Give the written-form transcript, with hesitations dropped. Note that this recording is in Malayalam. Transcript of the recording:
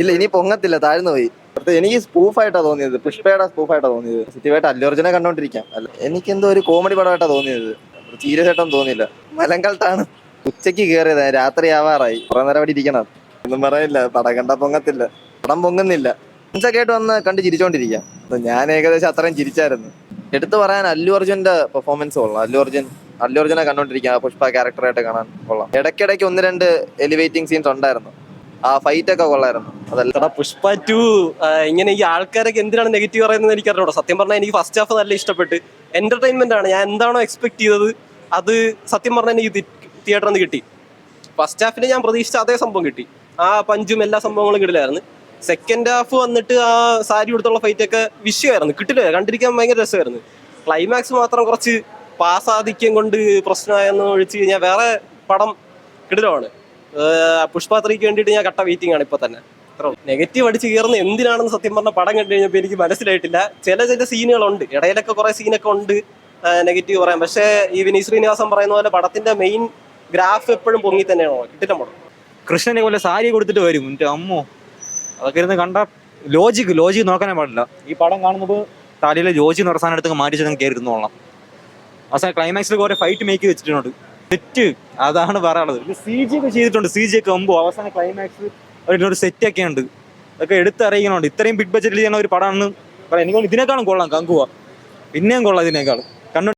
ഇല്ല, ഇനി പൊങ്ങത്തില്ല, താഴ്ന്നു പോയി. എനിക്ക് സ്പൂഫായിട്ടാ തോന്നിയത്, പുഷ്പയുടെ സ്പൂഫായിട്ടാ തോന്നിയത്. സിറ്റിവായിട്ട് അല്ലു അർജുനെ കണ്ടോണ്ടിരിക്കാം. എനിക്ക് എന്തോ ഒരു കോമഡി പടമായിട്ടാ തോന്നിയത്, സീരിയസ് ആയിട്ടൊന്നും തോന്നിയില്ല. മലങ്കൾട്ടാണ്. ഉച്ചക്ക് കയറിയതാ, രാത്രി ആവാറായി, കുറെ നേരം അവിടെ ഇരിക്കണം. ഒന്നും പറയില്ല, പടം കണ്ടാ പൊങ്ങത്തില്ല, പടം പൊങ്ങുന്നില്ല. ഒക്കെ ആയിട്ട് വന്ന് കണ്ട് ചിരിച്ചോണ്ടിരിക്കാം. ഞാൻ ഏകദേശം അത്രയും ചിരിച്ചായിരുന്നു. എടുത്തു പറയാൻ അല്ലു അർജുന്റെ പെർഫോമൻസ് കൊള്ളാം. അല്ലു അർജുനെ കണ്ടോണ്ടിരിക്കാം, പുഷ്പ ക്യാരക്ടറായിട്ട് കാണാൻ കൊള്ളാം. ഇടയ്ക്കിടയ്ക്ക് ഒന്ന് രണ്ട് എലിവേറ്റിംഗ് സീൻസ് ഉണ്ടായിരുന്നു. ആ ഫൈറ്റ് ഒക്കെ കൊള്ളായിരുന്നു. അതല്ല പുഷ്പ 2 ഇങ്ങനെ ഈ ആൾക്കാരൊക്കെ എന്തിനാണ് നെഗറ്റീവ് പറയുന്നത് എനിക്ക് അറിഞ്ഞൂടാ. സത്യം പറഞ്ഞാൽ എനിക്ക് ഫസ്റ്റ് ഹാഫ് നല്ല ഇഷ്ടപ്പെട്ട്, എന്റർടൈൻമെന്റ് ആണ്. ഞാൻ എന്താണോ എക്സ്പെക്ട് ചെയ്തത് അത് സത്യം പറഞ്ഞാൽ എനിക്ക് തിയേറ്ററിൽ നിന്ന് കിട്ടി. ഫസ്റ്റ് ഹാഫിൽ ഞാൻ പ്രതീക്ഷിച്ച അതേ സംഭവം കിട്ടി. ആ പഞ്ചും എല്ലാ സംഭവങ്ങളും കിട്ടില്ലായിരുന്നു. സെക്കൻഡ് ഹാഫ് വന്നിട്ട് ആ സാരി കൊടുത്തുള്ള ഫൈറ്റ് ഒക്കെ വിഷയമായിരുന്നു, കിട്ടില്ല, കണ്ടിരിക്കാൻ ഭയങ്കര രസമായിരുന്നു. ക്ലൈമാക്സ് മാത്രം കുറച്ച് പാസാധിക്യം കൊണ്ട് പ്രശ്നമായെന്ന് ഒഴിച്ച് കഴിഞ്ഞാൽ വേറെ പടം കിടിലമാണ്. പുഷ്പ 3ക്ക് വേണ്ടിയിട്ട് ഞാൻ കട്ട വെയിറ്റിംഗ് ആണ് ഇപ്പൊ തന്നെ. നെഗറ്റീവ് അടിച്ച് കയറുന്ന എന്തിനാണെന്ന് സത്യം പറഞ്ഞ പടം കണ്ടു കഴിഞ്ഞപ്പോൾ എനിക്ക് മനസ്സിലായിട്ടില്ല. ചില സീനുകളുണ്ട്, ഇടയിലൊക്കെ കുറെ സീനൊക്കെ ഉണ്ട് നെഗറ്റീവ് പറയാൻ. പക്ഷേ ഈ വിനീത് ശ്രീനിവാസൻ പറയുന്ന പോലെ പടത്തിന്റെ മെയിൻ ഗ്രാഫ് എപ്പോഴും പൊങ്ങി തന്നെയാണോ കിട്ടില്ല പടം. കൃഷ്ണനെ പോലെ സാരി കൊടുത്തിട്ട് വരും എന്റെ അമ്മോ, അതൊക്കെ ഇരുന്ന് കണ്ട ലോജിക്ക് നോക്കാനേ പാടില്ല. ഈ പടം കാണുമ്പോൾ തലയിലെ ലോജിക് എന്ന് പറഞ്ഞ സാധനം എടുത്ത് മാറ്റി കയറി ഇരുന്നോളാം. അവസാനം ക്ലൈമാക്സിൽ കുറെ ഫൈറ്റ് മേക്ക് വെച്ചിട്ടുണ്ട്, സെറ്റ്. അതാണ് പറയാനുള്ളത്. സി ജി ഒക്കെ ചെയ്തിട്ടുണ്ട്, സി ജി ഒക്കെ ആകുമ്പോൾ അവസാന ക്ലൈമാക്സ് ഒരു സെറ്റ് ഒക്കെ ഉണ്ട്. അതൊക്കെ എടുത്തറിയിക്കണുണ്ട്. ഇത്രയും ബിഗ് ബഡ്ജറ്റിൽ ചെയ്യുന്ന ഒരു പടമാണെന്ന് പറയാം. എനിക്ക് ഇതിനേക്കാളും കൊള്ളാം കങ്കുവ, പിന്നെയും കൊള്ളാം ഇതിനേക്കാളും.